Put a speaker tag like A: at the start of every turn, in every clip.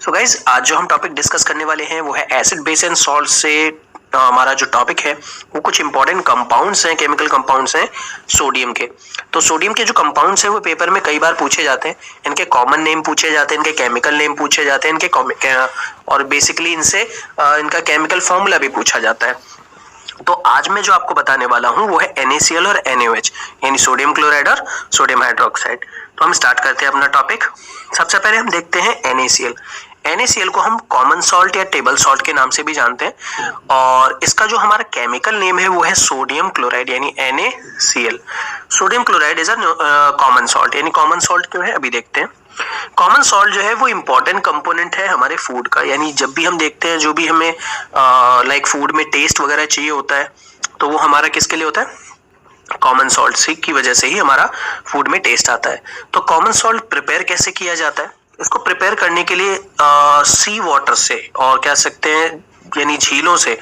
A: So guys आज जो हम टॉपिक डिस्कस करने वाले हैं वो है एसिड बेस एंड सॉल्ट से हमारा जो टॉपिक है वो कुछ इंपॉर्टेंट कंपाउंड्स हैं, केमिकल कंपाउंड्स हैं सोडियम के। तो सोडियम के जो कंपाउंड्स हैं वो पेपर में कई बार पूछे जाते हैं। इनके कॉमन नेम पूछे जाते हैं, इनके केमिकल नेम पूछे जाते हैं, इनके और बेसिकली इनसे इनका केमिकल फॉर्मूला भी पूछा जाता है। तो आज मैं जो आपको बताने वाला हूं वो है NaCl और NaOH यानी सोडियम क्लोराइड और सोडियम हाइड्रोक्साइड। तो हम स्टार्ट करते हैं अपना टॉपिक। सबसे पहले हम देखते हैं NaCl। NaCl को हम कॉमन सॉल्ट या टेबल सॉल्ट के नाम से भी जानते हैं और इसका जो हमारा केमिकल नेम है वो है सोडियम क्लोराइड यानी NaCl। Sodium chloride is a common salt. यानी कॉमन सॉल्ट क्यों है अभी देखते हैं। कॉमन सॉल्ट जो है वो इंपॉर्टेंट कंपोनेंट है हमारे फूड का। यानी जब भी हम देखते हैं जो भी हमें लाइक फूड में टेस्ट वगैरह चाहिए होता है तो वो हमारा किसके लिए होता है, कॉमन सॉल्ट से की वजह से ही हमारा फूड में टेस्ट आता है। तो कॉमन सॉल्ट प्रिपेयर कैसे किया जाता है, इसको प्रिपेयर करने के लिए सी वाटर से और कह सकते हैं यानी झीलों से।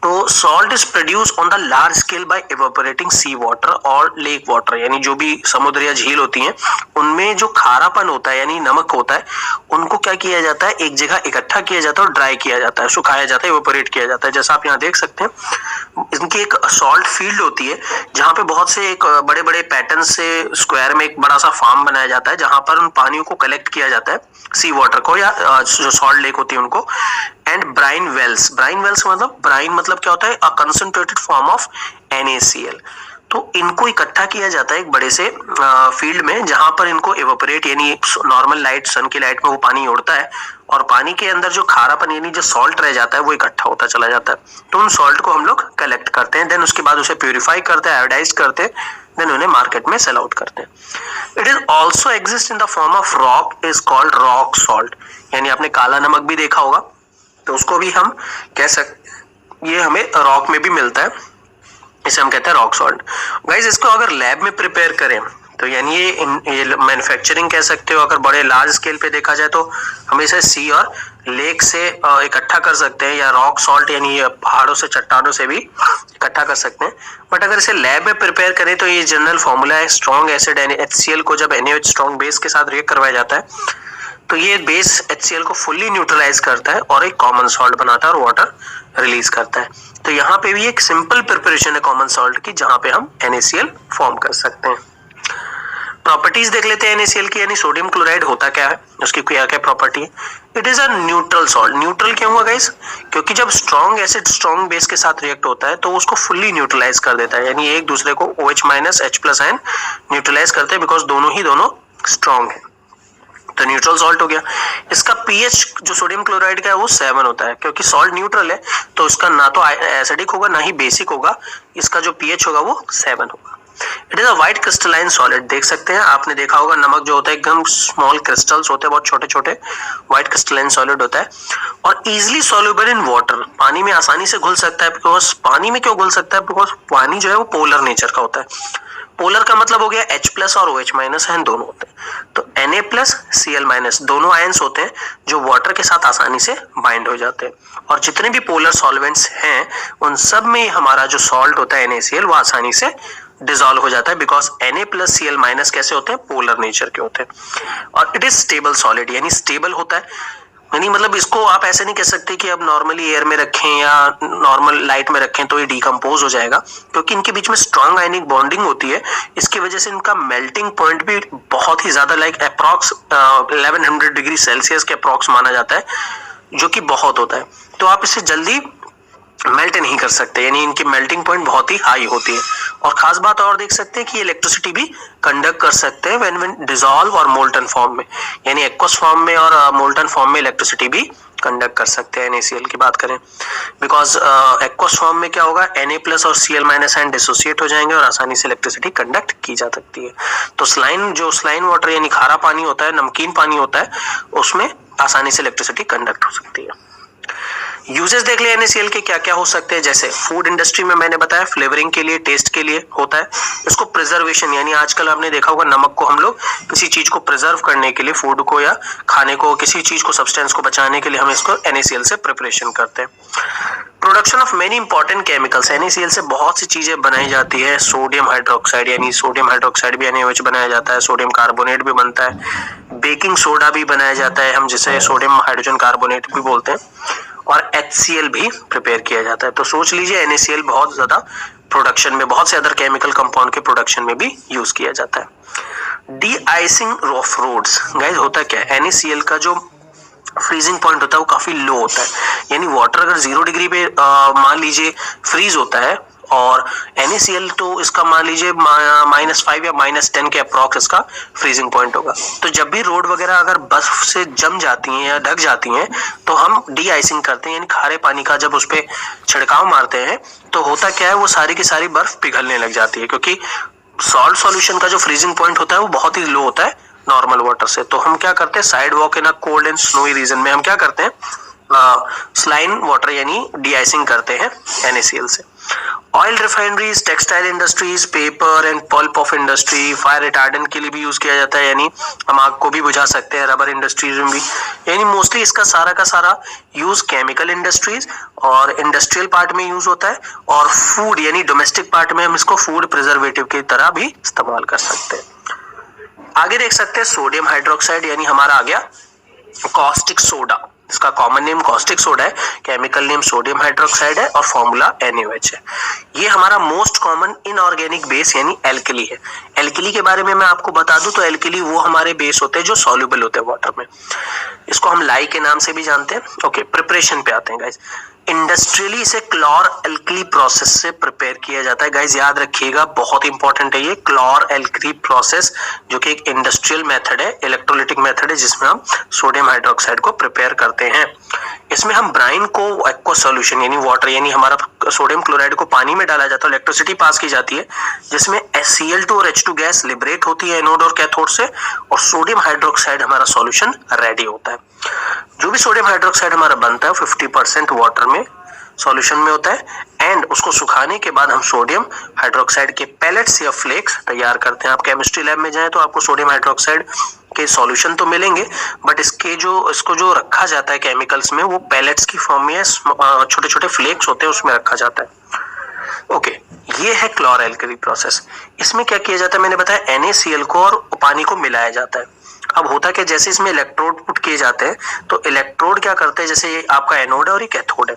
A: तो salt is produce on the large scale by evaporating sea water और लेक वाटर। यानी जो भी समुद्र या झील होती हैं उनमें जो खारापन होता है यानी नमक होता है उनको क्या किया जाता है, एक जगह इकट्ठा किया जाता है और ड्राई किया जाता है, सुखाया जाता है, इवेपोरेट किया जाता है। जैसा आप यहाँ देख सकते हैं इनकी एक सॉल्ट फील्ड होती है जहाँ पे बहुत से एक बड़े बड़े पैटर्न से स्क्वायर में एक बड़ा सा फार्म बनाया जाता है जहां पर उन पानियों को कलेक्ट किया जाता है, सी वाटर को या जो सॉल्ट लेक होती है उनको। एंड ब्राइन वेल्स ब्राइन मतलब क्या होता है, अ कंसंट्रेटेड फॉर्म ऑफ NaCl। तो इनको इकट्ठा किया जाता है एक बड़े से फील्ड में जहां पर इनको इवेपोरेट यानी नॉर्मल लाइट, सन की लाइट में वो पानी उड़ता है और पानी के अंदर जो खारापन यानी जो सॉल्ट रह जाता है वो इकट्ठा होता चला जाता है। तो उन सॉल्ट को हम लोग कलेक्ट करते हैं, देन उसके बाद उसे प्यूरिफाई करते हैं, आयोडाइज करते हैं, देन उन्हें मार्केट में सेल आउट करते हैं। It is also exist in the form of rock, is called rock salt. यानी आपने काला नमक भी देखा होगा तो उसको भी हम कह सकते, ये हमें रॉक में भी मिलता है, इसे हम कहते हैं रॉक सॉल्ट। गाइस इसको अगर लैब में प्रिपेयर करें तो यानी ये मैन्युफैक्चरिंग कह सकते हो। अगर बड़े लार्ज स्केल पे देखा जाए तो हम इसे सी और लेक से इकट्ठा कर सकते हैं या रॉक सॉल्ट यानी पहाड़ों से, चट्टानों से भी इकट्ठा कर सकते हैं। बट अगर इसे लैब में प्रिपेयर करें तो ये जनरल फॉर्मूला है, स्ट्रॉन्ग एसिड HCl को जब NaOH स्ट्रॉन्ग बेस के साथ रिएक्ट करवाया जाता है तो ये बेस HCl को फुल्ली न्यूट्रलाइज करता है और एक कॉमन सॉल्ट बनाता है और वाटर रिलीज करता है। तो यहाँ पे भी एक सिंपल प्रिपरेशन है कॉमन सॉल्ट की जहां पे हम NaCl फॉर्म कर सकते हैं। प्रॉपर्टीज देख लेते हैं NaCl की। यानी सोडियम क्लोराइड होता क्या है, उसकी क्या क्या प्रॉपर्टी है। It is a neutral salt. Neutral क्यों हुआ गाइस, क्योंकि जब स्ट्रॉन्ग एसिड स्ट्रॉन्ग बेस के साथ रिएक्ट होता है तो उसको फुल्ली न्यूट्रलाइज कर देता है। यानी एक दूसरे को OH- H+ आयन न्यूट्रलाइज करते हैं बिकॉज दोनों स्ट्रॉन्ग है। तो न्यूट्रल सॉल्ट हो गया। इसका पीएच जो सोडियम क्लोराइड का है वो 7 होता है। क्योंकि सॉल्ट न्यूट्रल है तो इसका ना तो एसिडिक होगा ना ही बेसिक होगा, इसका जो पीएच होगा वो 7 होगा। It is a white crystalline solid. देख सकते हैं, आपने देखा होगा नमक जो होता है एकदम स्मॉल क्रिस्टल्स होते हैं, बहुत छोटे छोटे व्हाइट क्रिस्टलाइन सॉलिड होता है और इजिली सॉल्युबल इन वाटर। पानी में आसानी से घुल सकता है। बिकॉज पानी में क्यों घुल सकता है, बिकॉज पानी जो है वो पोलर नेचर का होता है। पोलर का मतलब हो गया H+ और OH- आयन दोनों होते हैं। तो Na+Cl- दोनों आयंस होते हैं जो वाटर के साथ आसानी से बाइंड हो जाते हैं। और जितने भी पोलर सॉल्वेंट्स हैं उन सब में हमारा जो सॉल्ट होता है NaCl वो आसानी से डिसॉल्व हो जाता है बिकॉज Na+Cl- कैसे होते हैं, पोलर नेचर के होते हैं। और इट इज स्टेबल सॉलिड यानी स्टेबल होता है। यानी मतलब इसको आप ऐसे नहीं कह सकते कि अब नॉर्मली एयर में रखें या नॉर्मल लाइट में रखें तो ये डिकम्पोज हो जाएगा, क्योंकि इनके बीच में स्ट्रॉन्ग आयनिक बॉन्डिंग होती है। इसकी वजह से इनका मेल्टिंग पॉइंट भी बहुत ही ज्यादा लाइक अप्रॉक्स 1100 डिग्री सेल्सियस के अप्रॉक्स माना जाता है, जो कि बहुत होता है। तो आप इसे जल्दी मेल्ट नहीं कर सकते, यानी इनकी मेल्टिंग पॉइंट बहुत ही हाई होती है। और खास बात और देख सकते हैं कि इलेक्ट्रिसिटी भी कंडक्ट कर सकते हैं व्हेन डिसॉल्व और मोल्टन फॉर्म में। यानी एक्वस फॉर्म में और मोल्टन फॉर्म में इलेक्ट्रिसिटी भी कंडक्ट कर सकते हैं NaCl की बात करें। बिकॉज एक्वस फॉर्म में क्या होगा, Na+ और Cl- आयन डिसोसिएट हो जाएंगे और आसानी से इलेक्ट्रिसिटी कंडक्ट की जा सकती है। तो स्लाइन वाटर यानी खारा पानी होता है, नमकीन पानी होता है, उसमें आसानी से इलेक्ट्रिसिटी कंडक्ट हो सकती है। यूजेस देख लिया NaCl के क्या क्या हो सकते हैं। जैसे फूड इंडस्ट्री में मैंने बताया फ्लेवरिंग के लिए, टेस्ट के लिए होता है। इसको प्रिजर्वेशन यानी आजकल आपने देखा होगा नमक को हम लोग किसी चीज को प्रिजर्व करने के लिए, फूड को या खाने को किसी चीज को सब्सटेंस को बचाने के लिए हम इसको NaCl से प्रिपरेशन करते हैं। Production of many important chemicals, NaCl से बहुत सी चीजें बनाई जाती है। सोडियम हाइड्रोक्साइड यानी सोडियम हाइड्रोक्साइड भी NaOH बनाया जाता है, सोडियम कार्बोनेट भी बनता है, बेकिंग सोडा भी बनाया जाता है, हम जिसे सोडियम हाइड्रोजन कार्बोनेट भी बोलते हैं, और HCl भी प्रिपेयर किया जाता है। तो सोच लीजिए NaCl बहुत ज्यादा प्रोडक्शन में, बहुत से अदर केमिकल कंपाउंड के प्रोडक्शन में भी यूज किया जाता है। Deicing of roads, guys होता क्या है, NaCl का जो फ्रीजिंग पॉइंट होता है वो काफी लो होता है, यानी वाटर अगर 0 डिग्री पे मान लीजिए फ्रीज होता है, और NaCl तो इसका मान लीजिए -5 या -10 के अप्रॉक्स इसका फ्रीजिंग पॉइंट होगा। तो जब भी रोड वगैरह अगर बर्फ से जम जाती हैं या ढक जाती हैं तो हम डी आइसिंग करते हैं, यानी खारे पानी का जब उस पर छिड़काव मारते हैं तो होता क्या है, वो सारी की सारी बर्फ पिघलने लग जाती है, क्योंकि सॉल्ट सॉल्यूशन का जो फ्रीजिंग पॉइंट होता है वो बहुत ही लो होता है नॉर्मल वाटर से। तो हम क्या करते हैं, sidewalk in a cold and snowy region में हम क्या करते हैं, स्लाइन वाटर यानी डी आइसिंग करते हैं NaCl से। Oil refineries, textile industries, paper and pulp of industry, fire retardant के लिए भी यूज किया जाता है, यानी हम आग को भी बुझा सकते हैं, रबर इंडस्ट्रीज में भी, यानी मोस्टली इसका सारा का सारा यूज केमिकल इंडस्ट्रीज और इंडस्ट्रियल पार्ट में यूज होता है, और फूड यानी डोमेस्टिक पार्ट में हम इसको फूड प्रिजर्वेटिव की तरह भी इस्तेमाल कर सकते हैं। आगे देख सकते हैं सोडियम हाइड्रोक्साइड, यानी हमारा आ गया कॉस्टिक सोडा, इसका कॉमन नेम कॉस्टिक सोडा है, केमिकल नेम सोडियम हाइड्रोक्साइड है, और फॉर्मूला NaOH है। ये हमारा मोस्ट कॉमन इनऑर्गेनिक बेस यानी एल्कली है। एल्कली के बारे में मैं आपको बता दूं तो एल्कली वो हमारे बेस होते हैं जो सॉल्युबल होते हैं वाटर में, इसको हम लाई के नाम से भी जानते हैं। ओके, प्रिपरेशन पे आते हैं गाइस। इंडस्ट्रियली इसे क्लोर एल्कली प्रोसेस से प्रिपेयर किया जाता है। गाइस याद रखिएगा, बहुत इंपॉर्टेंट है ये क्लोर एल्कली प्रोसेस, जो कि एक इंडस्ट्रियल मेथड है, इलेक्ट्रोलिटिक मेथड है, जिसमें हम सोडियम हाइड्रोक्साइड को प्रिपेयर करते हैं। इसमें हम ब्राइन को एक्वा सॉल्यूशन यानी वाटर यानी हमारा सोडियम क्लोराइड को पानी में डाला जाता है, इलेक्ट्रिसिटी पास की जाती है, जिसमें Cl2 और H2 गैस लिबरेट होती है एनोड और कैथोड से, और सोडियम हाइड्रोक्साइड हमारा सॉल्यूशन रेडी होता है। जो भी सोडियम हाइड्रोक्साइड हमारा बनता है 50% वाटर में सॉल्यूशन में होता है, एंड उसको सुखाने के बाद हम सोडियम हाइड्रोक्साइड के पैलेट्स या फ्लेक्स तैयार करते हैं। आप केमिस्ट्री लैब में जाएं तो आपको सोडियम हाइड्रोक्साइड के सॉल्यूशन तो मिलेंगे, बट इसको जो रखा जाता है केमिकल्स में वो पैलेट्स की फॉर्म में छोटे छोटे फ्लेक्स होते हैं, उसमें रखा जाता है। ओके, ये है क्लोर एल्कली प्रोसेस। इसमें क्या किया जाता है, मैंने बताया NaCl को और पानी को मिलाया जाता है। अब होता क्या, जैसे इसमें इलेक्ट्रोड पुट किए जाते हैं तो इलेक्ट्रोड क्या करते हैं, जैसे ये आपका एनोड है और ये कैथोड है,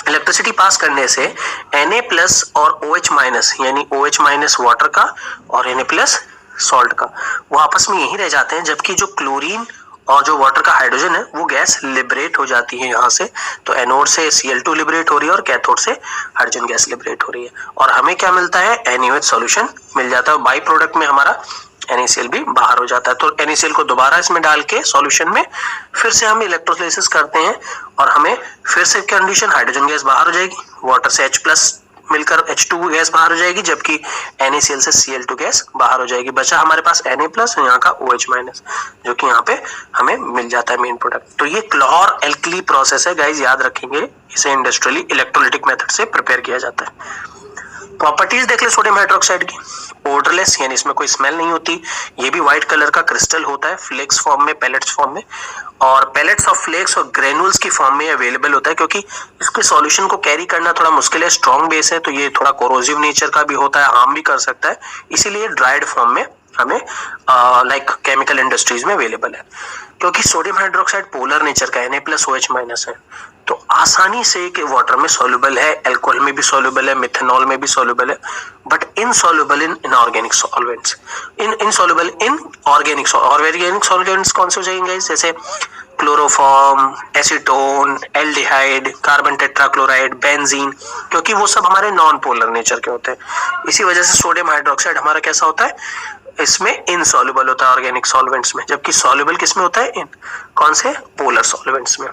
A: इलेक्ट्रिसिटी पास करने से Na+ और OH- यानी OH- वाटर का और Na+ सॉल्ट का, वो आपस में यही रह जाते हैं, जबकि जो क्लोरीन और जो वाटर का हाइड्रोजन है वो गैस लिबरेट हो जाती है यहाँ से। तो एनोड से Cl2 लिबरेट हो रही है और कैथोड से हाइड्रोजन गैस लिबरेट हो रही है, और हमें क्या मिलता है, NaOH सॉल्यूशन मिल जाता है। बाई प्रोडक्ट में हमारा NaCl भी बाहर हो जाता है। तो NaCl को दोबारा इसमें डाल के सॉल्यूशन में फिर से हम इलेक्ट्रोलाइसिस करते हैं, और हमें फिर से कंडीशन हाइड्रोजन गैस बाहर हो जाएगी, वाटर से H+ मिलकर H2 गैस बाहर हो जाएगी, जबकि NaCl से Cl2 गैस बाहर हो जाएगी। बचा हमारे पास Na+ और यहाँ का OH-, जो कि यहाँ पे हमें मिल जाता है मेन प्रोडक्ट। तो ये क्लोर एल्कली प्रोसेस है गाइस, याद रखेंगे, इसे इंडस्ट्रियली इलेक्ट्रोलिटिक मेथड से प्रिपेयर किया जाता है। प्रॉपर्टीज देख ले सोडियम हाइड्रोक्साइड की, ओडरलेस यानी इसमें कोई स्मेल नहीं होती, ये भी व्हाइट कलर का क्रिस्टल होता है, फ्लेक्स फॉर्म में, पैलेट्स फॉर्म में, और पैलेट्स ऑफ फ्लेक्स और ग्रेनुल्स की फॉर्म में अवेलेबल होता है, क्योंकि इसके सॉल्यूशन को कैरी करना थोड़ा मुश्किल है, स्ट्रॉन्ग बेस है, तो ये थोड़ा कोरोसिव नेचर का भी होता है, हार्म भी कर सकता है, इसीलिए ड्राइड फॉर्म में हमें लाइक केमिकल इंडस्ट्रीज में अवेलेबल है। क्योंकि सोडियम हाइड्रोक्साइड पोलर नेचर का Na+ OH- है, तो आसानी से के वाटर में सॉल्युबल है, अल्कोहल में भी सॉल्युबल है, मिथेनॉल में भी सॉल्युबल है, but insoluble in inorganic solvents, insoluble in organic solvents कौन से हो जाएंगे, जैसे chloroform, acetone, aldehyde, carbon tetrachloride, benzene, क्योंकि वो सब हमारे नॉन पोलर नेचर के होते हैं। इसी वजह से सोडियम हाइड्रोक्साइड हमारा कैसा होता है, इसमें इनसॉल्युबल होता है ऑर्गेनिक सॉल्वेंट्स में, जबकि सॉल्युबल किसमें होता है, इन कौन से पोलर सॉल्वेंट्स में।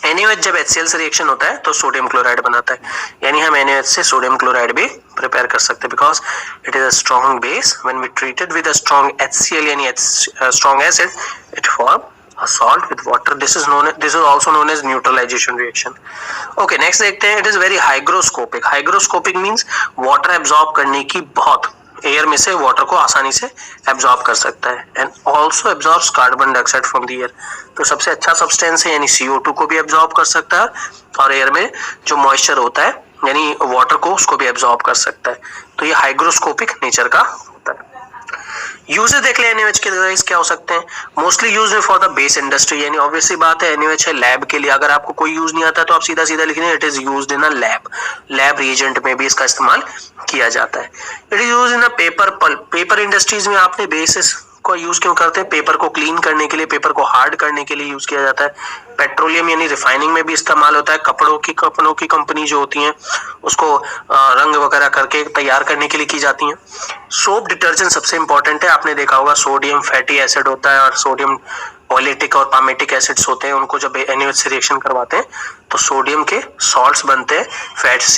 A: NaOH जब HCl से रिएक्शन होता है तो सोडियम क्लोराइड बनाता है, यानी हम NaOH से सोडियम क्लोराइड भी प्रिपेयर कर सकते हैं, because it is a strong base, when we treat it with a strong HCl यानी strong acid, it form a salt with water. This is also known as neutralization reaction. Okay, next देखते हैं, it is very hygroscopic. Hygroscopic means water absorb करने की बहुत air में से water को आसानी से एब्जॉर्ब कर सकता है and also absorbs carbon dioxide from the air. तो सबसे अच्छा सब्सटेंस है, यानी CO2 को भी एब्जॉर्ब कर सकता है और एयर में जो मॉइस्चर होता है यानी वाटर को उसको भी एब्जॉर्ब कर सकता है। तो ये हाइग्रोस्कोपिक नेचर का होता है। यूजेस देख ले NaOH के गाइस क्या हो सकते हैं। Mostly used for the base industry, यानी ऑब्वियसली बात है NaOH है लैब के लिए। अगर आपको कोई यूज नहीं आता तो आप सीधा सीधा लिख दें it is used in a lab. Lab reagent में भी इसका इस्तेमाल किया जाता है। It is used in a paper pulp. Paper industries में आपने बेसिस को यूज क्यों करते हैं? पेपर को क्लीन करने के लिए, पेपर को हार्ड करने के लिए यूज किया जाता है। पेट्रोलियम यानी रिफाइनिंग में भी इस्तेमाल होता है। कपड़ों की कंपनी जो होती हैं उसको रंग वगैरह करके तैयार करने के लिए की जाती हैं। सोप डिटर्जेंट सबसे इंपॉर्टेंट है, आपने देखा होगा सोडियम फैटी एसिड होता है और सोडियम ऑलिटिक और पामेटिक एसिड्स होते हैं। उनको जब NaOH से रिएक्शन करवाते हैं तो सोडियम के सॉल्ट्स बनते हैं,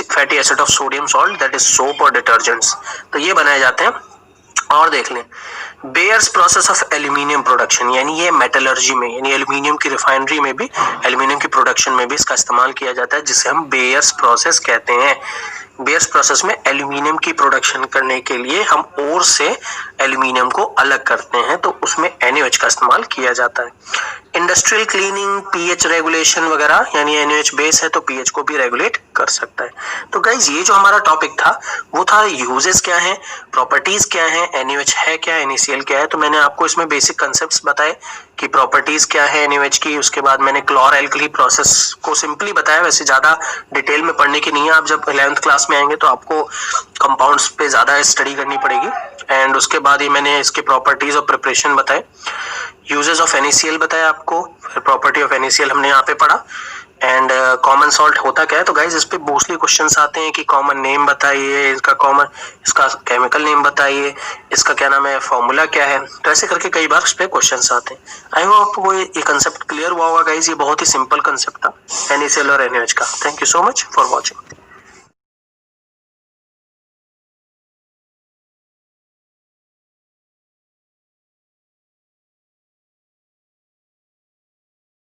A: fatty acid of sodium salt, that is soap और डिटर्जेंट्स। तो ये बनाए जाते हैं। और देख लें bears process of aluminium production, यानी ये मेटलर्जी में यानी एल्यूमिनियम की रिफाइनरी में भी, एल्यूमिनियम की प्रोडक्शन में भी इसका इस्तेमाल किया जाता है, जिसे हम बेयर्स प्रोसेस कहते हैं। बेयर्स प्रोसेस में एल्यूमिनियम की प्रोडक्शन करने के लिए हम ओर से एल्यूमिनियम को अलग करते हैं, तो उसमें NaOH का इस्तेमाल किया जाता है। इंडस्ट्रियल क्लीनिंग, pH रेगुलेशन वगैरह, यानी NaOH बेस है तो pH को भी रेगुलेट कर सकता है। तो गाइज ये जो हमारा टॉपिक था वो था यूजेस क्या है, प्रॉपर्टीज क्या है, NaOH है क्या, NaCl क्या है। तो मैंने आपको इसमें बेसिक कंसेप्ट्स बताए कि प्रॉपर्टीज क्या है NaOH की। उसके बाद मैंने क्लोर एल्कली प्रोसेस को सिंपली बताया, वैसे ज्यादा डिटेल में पढ़ने की नहीं है। आप जब 11th क्लास में आएंगे तो आपको कंपाउंड्स पे ज्यादा स्टडी करनी पड़ेगी। एंड उसके बाद ही मैंने इसके प्रॉपर्टीज और प्रिपरेशन बताए, यूजेस ऑफ NaCl बताया आपको, फिर प्रॉपर्टी ऑफ NaCl हमने यहाँ पे पढ़ा। एंड कॉमन सॉल्ट होता क्या है, तो गाइज इस पे मोस्टली क्वेश्चंस आते हैं कि कॉमन नेम बताइए, इसका केमिकल नेम बताइए, इसका क्या नाम है, फॉर्मूला क्या है। तो ऐसे करके कई बार इस पे क्वेश्चंस आते हैं। आई होप आपको ये कंसेप्ट क्लियर हुआ होगा गाइज। ये बहुत ही सिंपल कंसेप्ट था NaCl और NaOH का। Thank you so much for watching.